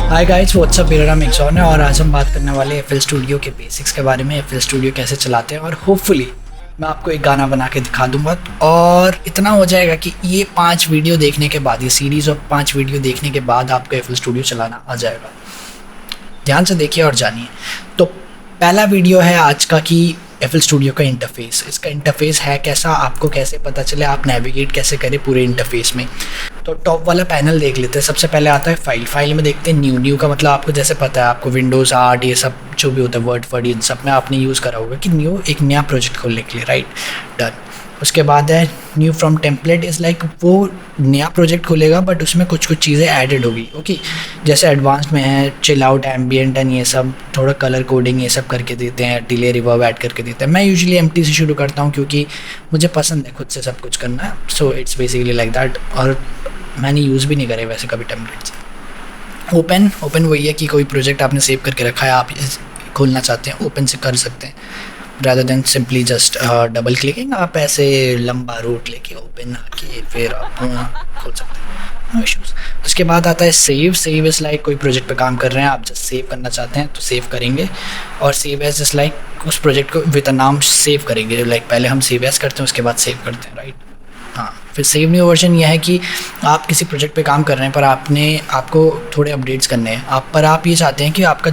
Hi guys, WhatsApp, मेरा नाम axon है और आज हम बात करने वाले एफ एल स्टूडियो के बेसिक्स के बारे में। एफ एल स्टूडियो कैसे चलाते हैं और होपफुली मैं आपको एक गाना बना के दिखा दूंगा और इतना हो जाएगा कि ये 5 वीडियो देखने के बाद, ये सीरीज़ ऑफ 5 वीडियो देखने के बाद आपको एफ एल स्टूडियो चलाना आ जाएगा। ध्यान से देखिए और जानिए। तो पहला वीडियो है आज का कि एफ एल स्टूडियो का इंटरफेस, इसका इंटरफेस है कैसा, आपको कैसे पता चले, आप नेविगेट कैसे करें पूरे इंटरफेस में। तो टॉप वाला पैनल देख लेते हैं। सबसे पहले आता है फाइल में देखते हैं न्यू का मतलब आपको जैसे पता है, आपको विंडोज़ 8 ये सब जो भी होता है वर्ड इन सब में आपने यूज़ करा होगा कि न्यू एक नया प्रोजेक्ट खोलने के लिए, राइट, डन। उसके बाद है new from template, is like वो नया प्रोजेक्ट खोलेगा बट उसमें कुछ चीज़ें ऐडेड होगी, ओके। जैसे एडवांस में है चिल आउट, एम्बियंट एंड ये सब, थोड़ा कलर कोडिंग ये सब करके देते हैं, डिले रिवर्ब ऐड करके देते हैं। मैं यूजुअली एम्प्टी से शुरू करता हूँ क्योंकि मुझे पसंद है खुद से सब कुछ करना, so it's basically like that. और मैंने यूज़ भी नहीं करे वैसे कभी टेम्पलेट्स। ओपन वही है कि कोई प्रोजेक्ट आपने सेव करके रखा है, आप खोलना चाहते हैं, ओपन से कर सकते हैं rather than simply just double clicking. आप ऐसे लंबा रूट लेके ओपन आके फिर आप खोल सकते हैं, नो इश्यूज़। उसके बाद आता है सेव इज़ लाइक कोई प्रोजेक्ट पे काम कर रहे हैं, आप जस्ट सेव करना चाहते हैं तो सेव करेंगे। और सेव एज इज़ लाइक उस प्रोजेक्ट को विद अ नाम सेव करेंगे, लाइक पहले हम सेव एज करते हैं उसके बाद सेव करते हैं, राइट। हाँ, फिर सेव न्यू वर्जन यह है कि आप किसी प्रोजेक्ट पे काम कर रहे हैं पर आपको थोड़े अपडेट्स करने हैं, आप ये चाहते हैं कि आपका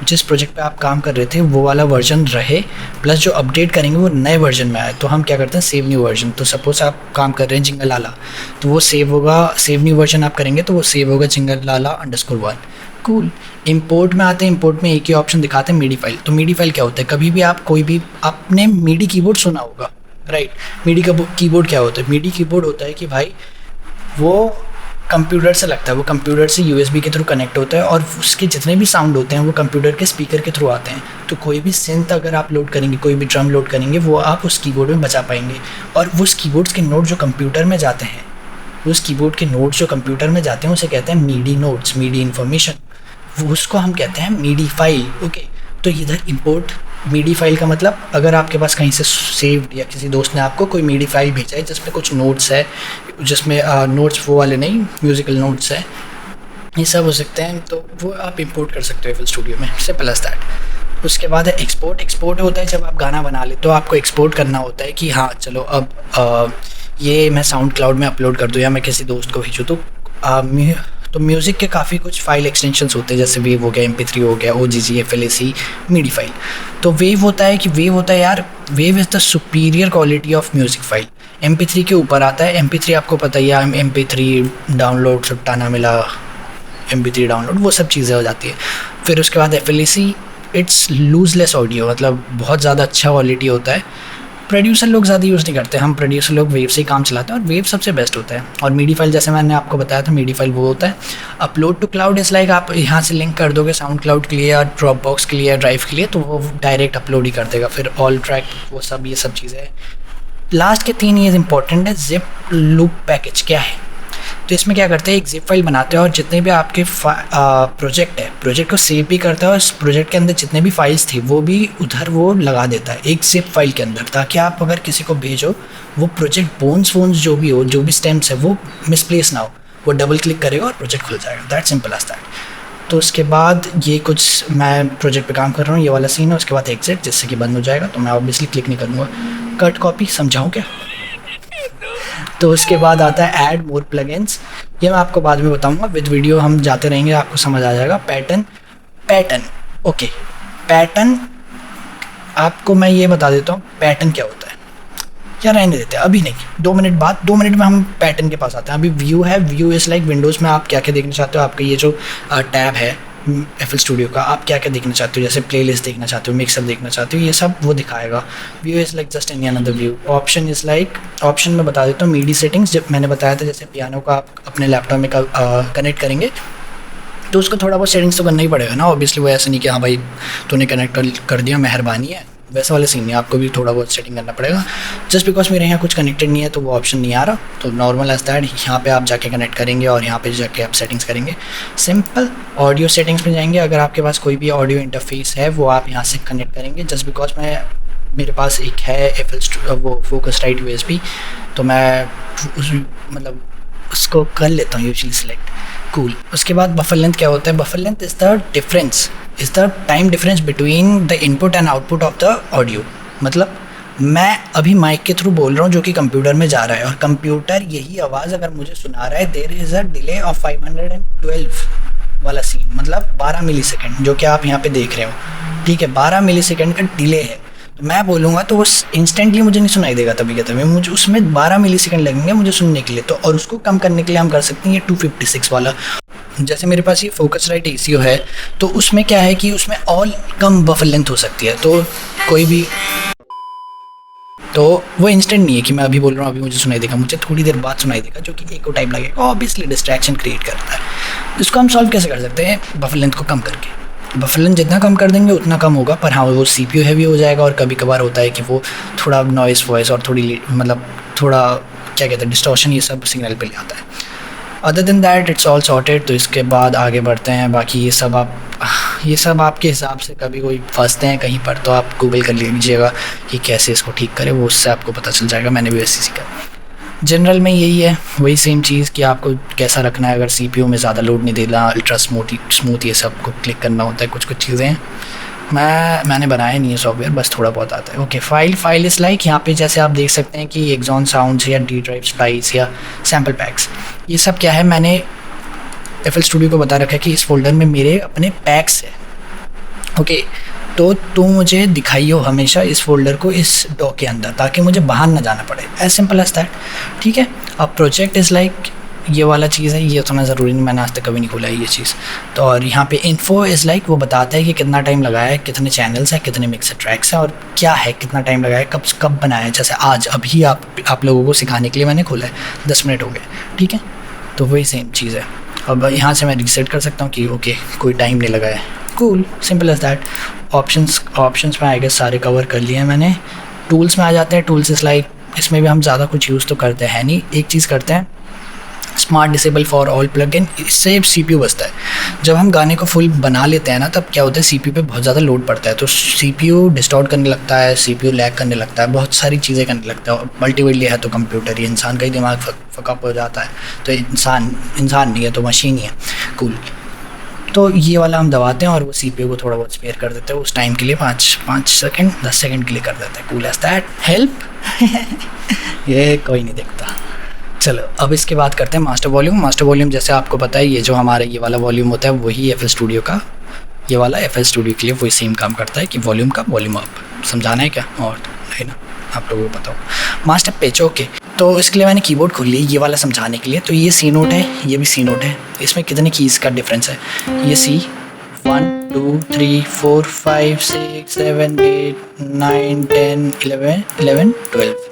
जिस प्रोजेक्ट पे आप काम कर रहे थे वो वाला वर्जन रहे, प्लस जो अपडेट करेंगे वो नए वर्जन में आए। तो हम क्या करते हैं, सेव न्यू वर्जन। तो सपोज आप काम कर रहे हैं जिंगल लाला, तो वो सेव होगा, सेव न्यू वर्जन आप करेंगे तो वो सेव होगा जिंगल लाला _1। कूल। इंपोर्ट में आते हैं, इंपोर्ट में एक ही ऑप्शन दिखाते हैं, मीडी फाइल। तो मीडी फाइल क्या होता है, कभी भी आपने मीडी कीबोर्ड सुना होगा, राइट। मीडी का कीबोर्ड क्या होता है, मीडी कीबोर्ड होता है कि भाई वो कंप्यूटर से लगता है, वो कंप्यूटर से यूएसबी के थ्रू कनेक्ट होता है और उसके जितने भी साउंड होते हैं वो कंप्यूटर के स्पीकर के थ्रू आते हैं। तो कोई भी सिंथ अगर आप लोड करेंगे, कोई भी ड्रम लोड करेंगे, वो आप उस कीबोर्ड में बचा पाएंगे। और उस कीबोर्ड्स के नोट जो कंप्यूटर में जाते हैं, उस कीबोर्ड के नोट्स जो कंप्यूटर में जाते हैं उसे कहते हैं मीडी नोट्स, मीडी इन्फॉर्मेशन, वो उसको हम कहते हैं मीडी फाइल, ओके। तो इधर इंपोर्ट मीडी फाइल का मतलब अगर आपके पास कहीं से सेव्ड या किसी दोस्त ने आपको कोई मीडी फाइल भेजा है जिसमें कुछ नोट्स है, जिसमें नोट्स वो वाले नहीं, म्यूज़िकल नोट्स है, ये सब हो सकते हैं, तो वो आप इंपोर्ट कर सकते हो एफ एल स्टूडियो में, सिंपल एज दैट। उसके बाद है एक्सपोर्ट होता है जब आप गाना बना ले तो आपको एक्सपोर्ट करना होता है कि हाँ चलो अब ये मैं साउंड क्लाउड में अपलोड कर दूँ या मैं किसी दोस्त को भेजूँ। तो म्यूज़िक के काफ़ी कुछ फाइल एक्सटेंशंस होते हैं, जैसे वेव हो गया, MP3 हो गया, OGG, FLAC, मीडी फाइल। तो वेव होता है यार, wave is the superior quality of music file. MP3 के ऊपर आता है। MP3 आपको पता ही है, MP3 डाउनलोड छुट्टा ना मिला, MP3 डाउनलोड, वो सब चीज़ें हो जाती है। फिर उसके बाद FLAC, इट्स लूजलेस ऑडियो, मतलब बहुत ज़्यादा अच्छा क्वालिटी होता है। प्रोड्यूसर लोग ज़्यादा यूज़ नहीं करते, हम प्रोड्यूसर लोग वेव से ही काम चलाते हैं और वेव सबसे बेस्ट होता है। और मीडी फाइल जैसे मैंने आपको बताया था, मीडी फाइल वो होता है। Upload to cloud is like आप यहाँ से लिंक कर दोगे साउंड क्लाउड के लिए या ड्रॉप बॉक्स के लिए या ड्राइव के लिए, तो वो डायरेक्ट अपलोड ही कर देगा। फिर ऑल ट्रैक वो सब ये सब चीज़ें। लास्ट के 3 ये इंपॉर्टेंट है। जिप लूप पैकेज क्या है, तो इसमें क्या करते हैं, एक जिप फाइल बनाते हैं और जितने भी आपके प्रोजेक्ट को सेव भी करता है और इस प्रोजेक्ट के अंदर जितने भी फाइल्स थी वो भी उधर वो लगा देता है एक जिप फाइल के अंदर, ताकि आप अगर किसी को भेजो वो प्रोजेक्ट बोन्स जो भी हो, जो भी स्टेम्स है, वो मिसप्लेस ना हो, वो डबल क्लिक करेगा और प्रोजेक्ट खुल जाएगा। That simple as that. तो उसके बाद ये कुछ मैं प्रोजेक्ट पे काम कर रहा हूँ, ये वाला सीन है। उसके बाद एग्जिट, जिससे कि बंद हो जाएगा, तो मैं ऑब्वियसली क्लिक नहीं करूँगा। कट कॉपी समझाऊँ क्या? तो उसके बाद आता है ऐड मोर प्लगइन्स, ये मैं आपको बाद में बताऊंगा, विद वीडियो हम जाते रहेंगे, आपको समझ आ जाएगा। पैटर्न ओके, पैटर्न आपको मैं ये बता देता हूँ पैटर्न क्या होता है। क्या रहने देते हैं, अभी नहीं, 2 मिनट बाद, 2 मिनट में हम पैटर्न के पास आते हैं। अभी व्यू है, व्यू इज़ लाइक विंडोज़ में आप क्या क्या देखना चाहते हो, आपका ये जो टैब है एफ एल स्टूडियो का, आप क्या क्या देखना चाहते हो, जैसे प्लेलिस्ट देखना चाहते हो, मिक्सअप देखना चाहते हो, ये सब वो दिखाएगा। View is like just any another view. Option is like, option में बता देता हूँ, मीडी सेटिंग्स, जब मैंने बताया था जैसे पियानो का आप अपने लैपटॉप में कनेक्ट करेंगे तो उसको थोड़ा बहुत सेटिंग्स तो करना ही पड़ेगा ना, ऑब्वियसली। वो ऐसा नहीं कि हाँ भाई तूने कनेक्ट कर दिया मेहरबानी है, वैसा वाला सीन नहीं, आपको भी थोड़ा बहुत सेटिंग करना पड़ेगा। जस्ट बिकॉज मेरे यहाँ कुछ कनेक्टेड नहीं है तो वो ऑप्शन नहीं आ रहा, तो नॉर्मल एज दैट यहाँ पे आप जाके कनेक्ट करेंगे और यहाँ पे जाके आप सेटिंग्स करेंगे। सिंपल ऑडियो सेटिंग्स में जाएंगे, अगर आपके पास कोई भी ऑडियो इंटरफेस है वो आप यहाँ से कनेक्ट करेंगे। जस्ट बिकॉज मेरे पास एक है वो फोकसराइट USB, तो मैं मतलब उसको कर लेता हूँ यूजुअली सिलेक्ट। कूल। उसके बाद बफर लेंथ क्या होता है? Buffer length is the time difference between the input and output of the audio. मतलब मैं अभी माइक के थ्रू बोल रहा हूँ जो कि कंप्यूटर में जा रहा है, और कंप्यूटर यही आवाज़ अगर मुझे सुना रहा है, there is a delay of 512 वाला सीन, मतलब 12 मिली सेकेंड, जो कि आप यहाँ पे देख रहे हो, ठीक है, 12 मिली सेकेंड का डिले है। तो मैं बोलूँगा तो वो इंस्टेंटली मुझे नहीं सुनाई देगा, तभी कहते हैं मुझे उसमें 12 मिली सेकेंड लगेंगे मुझे सुनने के लिए। तो और उसको कम करने के लिए हम कर सकते हैं ये 256 वाला। जैसे मेरे पास ये फोकसराइट ACO है, तो उसमें क्या है कि उसमें और कम बफर लेंथ हो सकती है, तो कोई भी, तो वो इंस्टेंट नहीं है कि मैं अभी बोल रहा हूँ अभी मुझे सुनाई देगा, मुझे थोड़ी देर बाद सुनाई देगा, जो कि एको टाइम लगेगा, ऑब्वियसली डिस्ट्रैक्शन क्रिएट करता है। इसको हम सॉल्व कैसे कर सकते हैं? बफर लेंथ को कम करके। बफर लेंथ जितना कम कर देंगे उतना कम होगा, पर हाँ वो CPU हैवी हो जाएगा, और कभी कभार होता है कि वो थोड़ा नॉइस वॉइस और थोड़ी मतलब थोड़ा क्या कहते हैं डिस्टॉर्शन, ये सब सिग्नल पे ले आता है। Other than that it's all sorted. तो इसके बाद आगे बढ़ते हैं। बाकी ये सब आपके हिसाब से, कभी कोई फंसते हैं कहीं पर तो आप गूगल कर लीजिएगा कि कैसे इसको ठीक करें, वो उससे आपको पता चल जाएगा। मैंने भी वैसे सीखा। जनरल में यही है, वही सेम चीज़ कि आपको कैसा रखना है। अगर CPU में ज़्यादा लोड नहीं देना, अल्ट्रा स्मूथ ये सब को क्लिक करना होता है, कुछ चीज़ें हैं। मैंने बनाया नहीं है सॉफ्टवेयर, बस थोड़ा बहुत आता है। ओके, फाइल इज़ लाइक, यहाँ पे जैसे आप देख सकते हैं कि एक्सॉन साउंड्स या D ड्राइव स्पाइस या सैम्पल पैक्स, ये सब क्या है, मैंने FL Studio को बता रखा है कि इस फोल्डर में मेरे अपने पैक्स है। ओके, तो मुझे दिखाइए हमेशा इस फोल्डर को इस डॉ के अंदर, ताकि मुझे बाहर ना जाना पड़े। एज सिंपल एज दैट, ठीक है। अब प्रोजेक्ट इज़ लाइक ये वाला चीज़ है, ये उतना ज़रूरी नहीं, मैंने आज तक कभी नहीं खोला है ये चीज़। तो और यहाँ पे इन्फो इज़ लाइक वो बताता है कि कितना टाइम लगाया है, कितने चैनल्स हैं, कितने मिक्सर ट्रैक्स हैं, और क्या है, कितना टाइम लगाया है, कब बनाया है। जैसे आज अभी आप लोगों को सिखाने के लिए मैंने खोला है, 10 मिनट हो गए, ठीक है। तो वही सेम चीज़ है। अब यहाँ से मैं रीसेट कर सकता हूँ कि ओके कोई टाइम नहीं लगाया है। Cool, simple as that. Options में आई गेस सारे कवर कर लिए हैं मैंने। टूल्स में आ जाते हैं। टूल्स इज़ लाइक, इसमें भी हम ज़्यादा कुछ यूज़ तो करते हैं नहीं। एक चीज़ करते हैं, smart disable for all plugin, इससे CPU बचता है। जब हम गाने को फुल बना लेते हैं ना, तब क्या होता है CPU पे बहुत ज़्यादा लोड पड़ता है, तो CPU डिस्टॉर्ट करने लगता है, CPU लैग करने लगता है, बहुत सारी चीज़ें करने लगता है। मल्टीमीडिया है तो कंप्यूटर, ये इंसान का ही दिमाग फकअप हो जाता है, तो इंसान नहीं है तो मशीन ही है। कूल, तो ये वाला हम दबाते हैं और वो CPU को थोड़ा बहुत स्पेयर कर देते हैं उस टाइम के लिए, 5 सेकंड 10 सेकंड के लिए कर देते हैं। Cool as that. हेल्प ये कोई नहीं देखता। चलो अब इसके बाद करते हैं मास्टर वॉल्यूम। जैसे आपको पता है, ये जो हमारा ये वाला वॉल्यूम होता है वही FL Studio का, ये वाला FL Studio के लिए वही सेम काम करता है कि वॉल्यूम का वॉल्यूम अप। समझाना है क्या? और नहीं ना, आप लोगों को पता हो। मास्टर पिच, ओके, तो इसके लिए मैंने कीबोर्ड खोल लिया ये वाला समझाने के लिए। तो ये C नोट है, ये भी C नोट है। इसमें कितने कीज़ का डिफरेंस है? ये C 1 2 3 4 5 6 7 8 9 10 11 12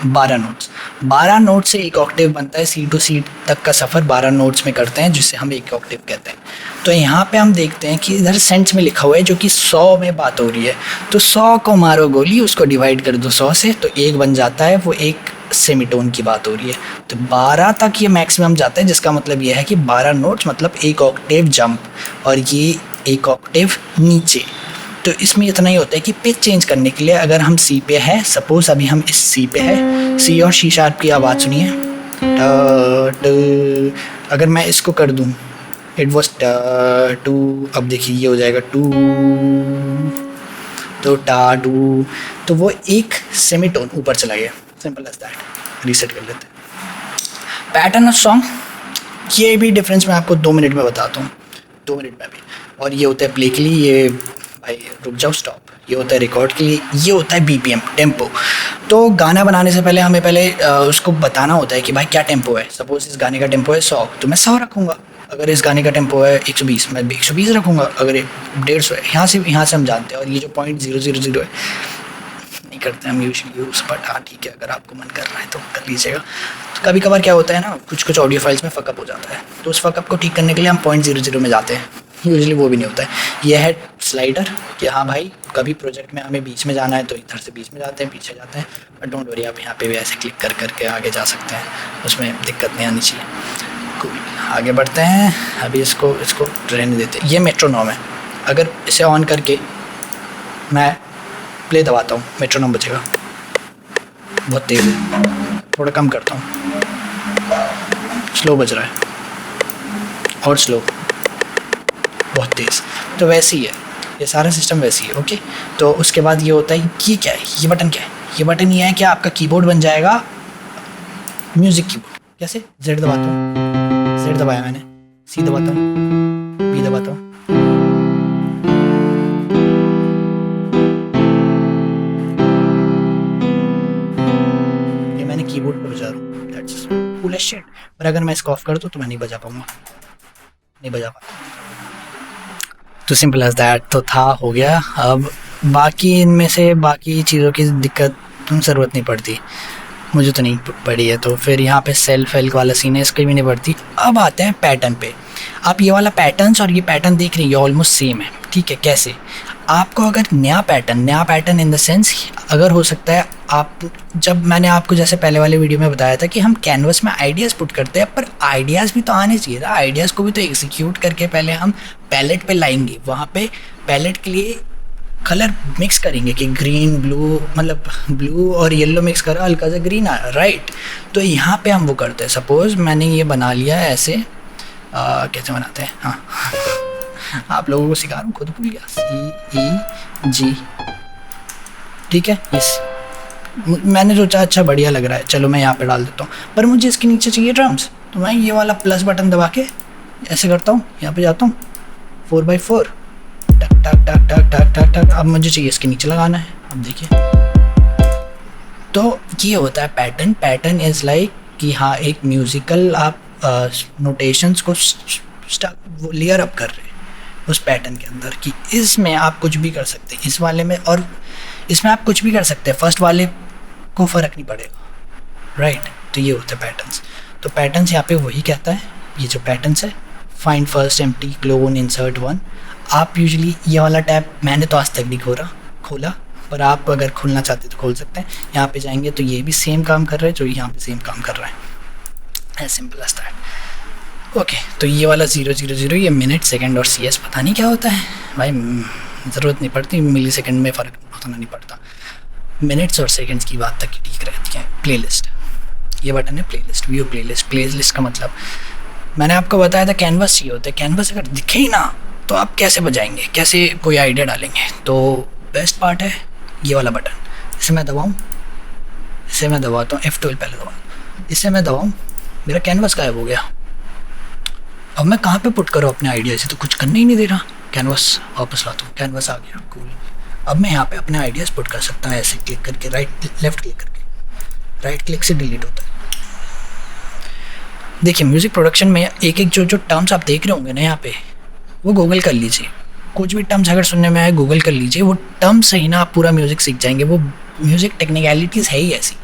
12 नोट्स। 12 नोट से एक ऑक्टेव बनता है। C to C तक का सफ़र 12 नोट्स में करते हैं, जिसे हम एक ऑक्टेव कहते हैं। तो यहाँ पे हम देखते हैं कि इधर सेंट्स में लिखा हुआ है, जो कि 100 में बात हो रही है। तो 100 को मारो गोली, उसको डिवाइड कर दो 100 से, तो 1 बन जाता है। वो एक सेमीटोन की बात हो रही है। तो 12 तक ये मैक्सिमम जाता है, जिसका मतलब ये है कि 12 नोट्स मतलब एक ऑक्टेव जंप, और ये एक ऑक्टेव नीचे। तो इसमें इतना ही होता है कि पिच चेंज करने के लिए अगर हम C पे है, सपोज अभी हम इस C पे है, C और C शार्प की आवाज़ सुनिए। अगर मैं इसको कर दूँ, इट वॉज टू, अब देखिए ये हो जाएगा टू, तो टा टू, तो वो एक सेमीटोन ऊपर चला गया। Simple as that. रीसेट कर लेते हैं। पैटर्न ऑफ सॉन्ग, ये भी डिफरेंस मैं आपको 2 मिनट में बताता हूँ, 2 मिनट में भी। और ये होता है प्ले के लिए, ये भाई रुक जाओ स्टॉप, ये होता है रिकॉर्ड के लिए, ये होता है BPM टेम्पो। तो गाना बनाने से पहले हमें पहले उसको बताना होता है कि भाई क्या टेम्पो है। सपोज इस गाने का टेम्पो है 100, तो मैं 100 रखूँगा। अगर इस गाने का टेम्पो है 120, मैं 120 रखूँगा। अगर 150 है, यहाँ से हम जानते हैं। और ये जो 0.000 है नहीं करते हम यूज़, बट हाँ ठीक है, अगर आपको मन कर रहा है तो कर लीजिएगा। तो कभी कभार क्या होता है ना, कुछ ऑडियो फाइल्स में फकअप हो जाता है, तो उस फकअप को ठीक करने के लिए हम 0.00 में जाते हैं। यूजुअली वो भी नहीं होता है। यह है स्लाइडर कि हाँ भाई कभी प्रोजेक्ट में हमें बीच में जाना है तो इधर से बीच में जाते हैं, पीछे जाते हैं। बट डोंट वरी, आप यहाँ पे भी ऐसे क्लिक करके आगे जा सकते हैं, उसमें दिक्कत नहीं आनी चाहिए। कूल, आगे बढ़ते हैं। अभी इसको रहने देते हैं। ये मेट्रोनॉम है, अगर इसे ऑन करके मैं प्ले दबाता हूँ, मेट्रोनॉम बचेगा। बहुत तेज़ है, थोड़ा कम करता हूँ, स्लो बज रहा है। और स्लो, बहुत तेज़। तो वैसे ही है, ये सारा सिस्टम वैसे ही है। ओके, तो उसके बाद ये होता है, ये क्या है, ये बटन क्या है, ये बटन ये है कि आपका कीबोर्ड बन जाएगा म्यूज़िक कीबोर्ड। कैसे? जेड दबाता हूँ, जेड दबाया मैंने, सी दबाता हूँ, बी दबाता हूँ, ये मैंने कीबोर्ड पर बजा रहा हूँ, दैट्स कूल एज शिट। पर अगर मैं इसको ऑफ कर दूँ तो मैं नहीं बजा पाऊँगा, नहीं बजा पाता। तो सिंपल एज दैट। तो था, हो गया। अब बाकी इनमें से बाकी चीज़ों की दिक्कत ज़रूरत नहीं पड़ती, मुझे तो नहीं पड़ी है। तो फिर यहाँ पे सेल्फ हेल्प वाला सीन है, इसकी भी नहीं पड़ती। अब आते हैं पैटर्न पे। आप ये वाला पैटर्न्स और ये पैटर्न देख रहे हैं, ये ऑलमोस्ट सेम है, ठीक है। कैसे? आपको अगर नया पैटर्न इन द सेंस, अगर हो सकता है आप, जब मैंने आपको जैसे पहले वाले वीडियो में बताया था कि हम कैनवस में आइडियाज़ पुट करते हैं, पर आइडियाज़ भी तो आने चाहिए था, आइडियाज़ को भी तो एग्जीक्यूट करके पहले हम पैलेट पे लाएंगे। वहाँ पे पैलेट के लिए कलर मिक्स करेंगे कि ग्रीन ब्लू, मतलब ब्लू और येलो मिक्स करा, हल्का सा ग्रीन आया, राइट। तो यहाँ पे हम वो करते हैं, सपोज़ मैंने ये बना लिया ऐसे, कैसे बनाते हैं, हाँ आप लोगों को सिखा रहा हूँ, खुद भूल गया, C-E-G, ठीक है। यस, मैंने सोचा अच्छा बढ़िया लग रहा है, चलो मैं यहाँ पे डाल देता हूँ, पर मुझे इसके नीचे चाहिए ड्रम्स, तो मैं ये वाला प्लस बटन दबा के ऐसे करता हूँ, यहाँ पे जाता हूँ, 4x4 टक टक टक टक टक टक टक। अब मुझे चाहिए इसके नीचे लगाना है, अब देखिए। तो ये होता है पैटर्न। पैटर्न इज़ लाइक कि हाँ, एक म्यूज़िकल आप नोटेशंस को लेयर अप कर रहे हैं उस पैटर्न के अंदर, कि इसमें आप कुछ भी कर सकते हैं, इस वाले में और इसमें आप कुछ भी कर सकते हैं, फर्स्ट वाले को फ़र्क नहीं पड़ेगा, राइट। तो ये होता है पैटर्न्स। तो पैटर्न्स यहाँ पे वही कहता है, ये जो पैटर्न्स है, find first, empty, clone, insert one. आप यूजुअली ये वाला टैब मैंने तो आज तक नहीं खोला, पर आप अगर खोलना चाहते तो खोल सकते हैं। यहाँ पे जाएंगे तो ये भी सेम काम कर रहा है जो यहाँ पे सेम काम कर रहा है, as simple as that. Okay, तो ये वाला 000, ये मिनट, सेकंड और CS पता नहीं क्या होता है भाई, ज़रूरत नहीं पड़ती, मिली सेकेंड में फ़र्क उतना नहीं पड़ता, मिनट्स और सेकेंड्स की बात तक ठीक रहती है। प्लेलिस्ट, ये बटन है प्लेलिस्ट, व्यू प्लेलिस्ट का मतलब मैंने आपको बताया था कैनवस ये होता है। कैनवस अगर दिखे ही ना तो आप कैसे बजाएंगे, कैसे कोई आइडिया डालेंगे? तो बेस्ट पार्ट है ये वाला बटन, इसे मैं दबाऊँ, इसे मैं दबाता हूँ, F12 पहले दबाऊँ, इसे मैं दबाऊँ, मेरा कैनवस गायब हो गया। अब मैं कहाँ पे पुट करूँ अपने आइडियाज़, तो कुछ करने ही नहीं दे रहा। कैनवस वापस लाता हूँ, कैनवस आ गया, कूल। अब मैं यहाँ पे अपने आइडियाज़ पुट कर सकता हूँ, ऐसे क्लिक करके, लेफ़्ट क्लिक करके, राइट क्लिक से डिलीट होता है। देखिए म्यूज़िक प्रोडक्शन में एक एक जो टर्म्स आप देख रहे होंगे ना यहाँ पे, वो गूगल कर लीजिए, कुछ भी टर्म्स अगर सुनने में आए गूगल कर लीजिए, वो टर्म्स से ही ना आप पूरा म्यूज़िक सीख जाएंगे। वो म्यूज़िक टेक्निकलिटीज़ है ही ऐसी।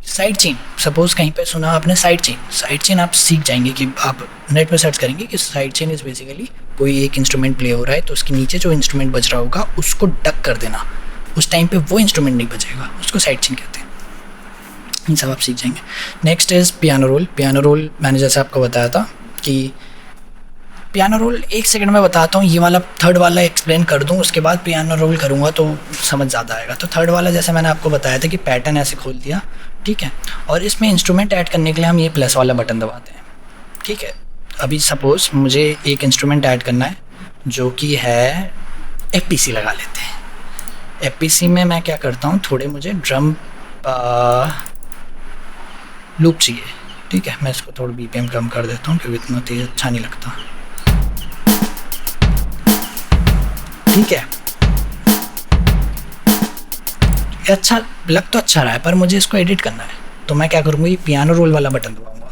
साइड चेन, सपोज़ कहीं पे सुना आपने साइड चेन आप सीख जाएंगे कि आप नेट पे सर्च करेंगे कि साइड चेन इज़ बेसिकली कोई एक इंस्ट्रूमेंट प्ले हो रहा है तो उसके नीचे जो इंस्ट्रूमेंट बज रहा होगा उसको डक कर देना, उस टाइम पे वो इंस्ट्रूमेंट नहीं बजेगा, उसको साइड चेन कहते हैं। ये सब आप सीख जाएंगे। Next is piano role. मैंने जैसे आपको बताया था कि पियानो रोल 1 सेकंड में बताता हूँ, ये वाला थर्ड वाला एक्सप्लेन कर दूँ, उसके बाद पियानो रोल करूँगा तो समझ ज़्यादा आएगा। तो थर्ड वाला जैसे मैंने आपको बताया था कि पैटर्न ऐसे खोल दिया, ठीक है, और इसमें इंस्ट्रूमेंट ऐड करने के लिए हम ये प्लस वाला बटन दबाते हैं, ठीक है। अभी सपोज़ मुझे एक इंस्ट्रूमेंट ऐड करना है जो कि है FPC लगा लेते हैं। FPC में मैं क्या करता हूँ, थोड़े मुझे ड्रम लूप चाहिए, ठीक है, मैं इसको थोड़ा BPM कम कर देता हूँ क्योंकि इतना तेज़ अच्छा नहीं लगता, ठीक है। अच्छा लग तो अच्छा रहा है पर मुझे इसको एडिट करना है, तो मैं क्या करूँगा, ये पियानो रोल वाला बटन दबाऊँगा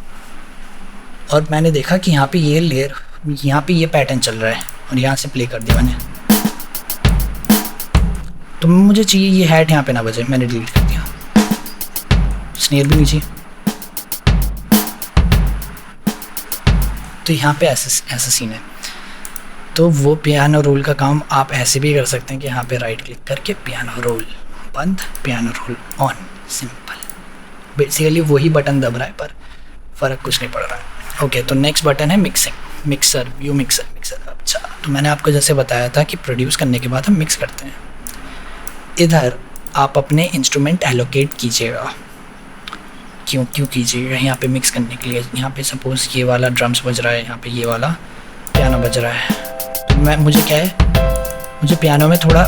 और मैंने देखा कि यहाँ पे ये लेयर, यहाँ पे ये पैटर्न चल रहा है और यहाँ से प्ले कर दिया मैंने, तो मुझे चाहिए ये हैट यहाँ पे ना बजे, मैंने डिलीट कर दिया, स्नेयर भी नीचे। तो यहाँ पे ऐसा सीन है। तो वो पियानो रोल का काम आप ऐसे भी कर सकते हैं कि यहाँ पे राइट क्लिक करके पियानो रोल बंद, piano roll on, simple. Basically वही बटन दब रहा है पर फ़र्क कुछ नहीं पड़ रहा है। ओके, तो नेक्स्ट बटन है मिक्सर, व्यू मिक्सर। अच्छा, तो मैंने आपको जैसे बताया था कि प्रोड्यूस करने के बाद हम मिक्स करते हैं। इधर आप अपने इंस्ट्रूमेंट एलोकेट कीजिएगा, क्यों कीजिएगा यहाँ पे मिक्स करने के लिए। यहाँ पे सपोज़ ये वाला ड्रम्स बज रहा है, यहाँ पे ये वाला पियानो बज रहा है, तो मुझे क्या है, मुझे पियानो में थोड़ा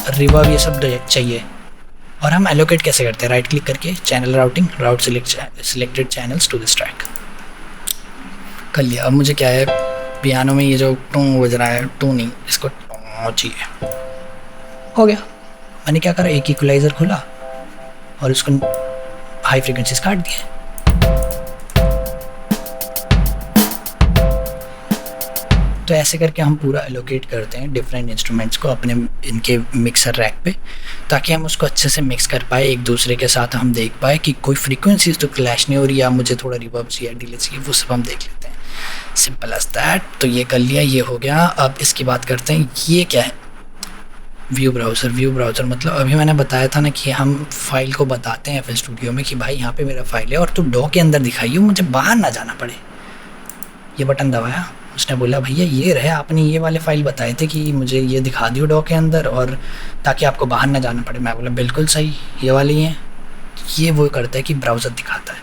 रिवर्ब ये सब चाहिए। और हम एलोकेट कैसे करते हैं, राइट क्लिक करके channel routing, route selected channels to this track कर लिया। अब मुझे क्या है, पियानो में ये जो टू बज रहा है, टू नहीं, इसको चाहिए, हो गया। मैंने क्या करा, एक इक्वलाइज़र खोला और उसको हाई फ्रिक्वेंसीज काट दिए। तो ऐसे करके हम पूरा एलोकेट करते हैं डिफरेंट इंस्ट्रूमेंट्स को अपने इनके मिक्सर रैक पे, ताकि हम उसको अच्छे से मिक्स कर पाए एक दूसरे के साथ, हम देख पाए कि कोई फ्रीक्वेंसीज तो क्लैश नहीं हो रही, या मुझे थोड़ा रिवर्ब चाहिए, डिले चाहिए, वो सब हम देख लेते हैं। Simple as that. तो ये कर लिया, ये हो गया। अब इसकी बात करते हैं, ये क्या है, व्यू ब्राउज़र। व्यू ब्राउज़र मतलब अभी मैंने बताया था ना कि हम फाइल को बताते हैं FL Studio में कि भाई यहाँ पे मेरा फाइल है और तू डॉ के अंदर दिखाइए, मुझे बाहर ना जाना पड़े। ये बटन दबाया, उसने बोला भैया ये रहे, आपने ये वाले फाइल बताए थे कि मुझे ये दिखा दियो डॉ के अंदर, और ताकि आपको बाहर ना जाना पड़े। मैं बोला बिल्कुल सही, ये वाले ही हैं। ये वो करता है कि ब्राउज़र दिखाता है।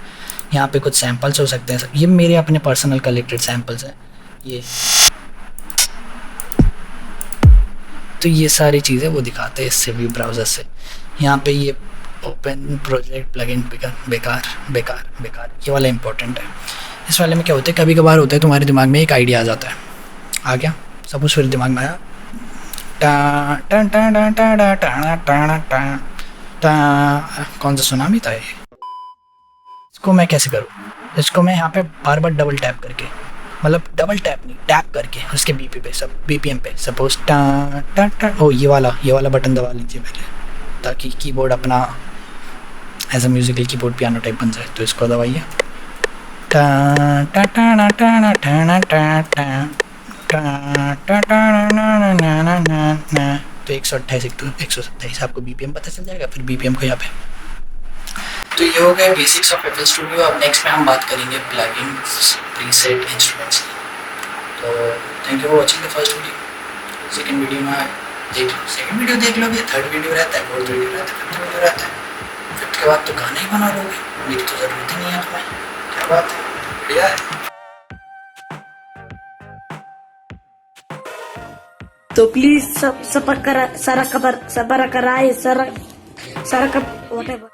यहाँ पे कुछ सैम्पल्स हो सकते हैं, ये मेरे अपने पर्सनल कलेक्टेड सैम्पल्स हैं ये। तो ये सारी चीज़ें वो दिखाते हैं इससे, व्यू ब्राउज़र से। यहाँ पे ये ओपन प्रोजेक्ट प्लगइन बेकार, ये वाला इंपॉर्टेंट है। इस वाले में क्या होता है, कभी कभार होता है तुम्हारे दिमाग में एक आइडिया आ जाता है, आ गया सपोज फिर दिमाग में आया, कौन सा सुनामी था ये, इसको मैं कैसे करूँ, इसको मैं यहाँ पे बार बार डबल टैप करके, मतलब डबल टैप नहीं, टैप करके उसके बीपी पे, सब BPM पे सपोज ओ ये वाला बटन दबा लीजिए पहले, ताकि कीबोर्ड अपना as a musical keyboard piano type बन जाए। तो इसको दबाइए, तो 128 आपको BPM पता चल जाएगा, फिर BPM को यहाँ पे। तो ये हो गए बेसिक्स ऑफ FL Studio। अब नेक्स्ट में हम बात करेंगे प्लगइन्स, प्रीसेट, इंस्ट्रूमेंट्स। तो thank you for watching the first video. Second video में सेकंड वीडियो देख लोगे, थर्ड वीडियो रहता है, फोर्थ वीडियो रहता है, फिफ्थ वीडियो रहता है। फिफ्थ के बाद तो गाना ही बना लोगे, मेरी तो ज़रूरत ही नहीं है तुम्हें। क्या बात है, बढ़िया है। तो प्लीज सब सबर कराए, सारा खबर सबर कराए, सारा वॉटेवर।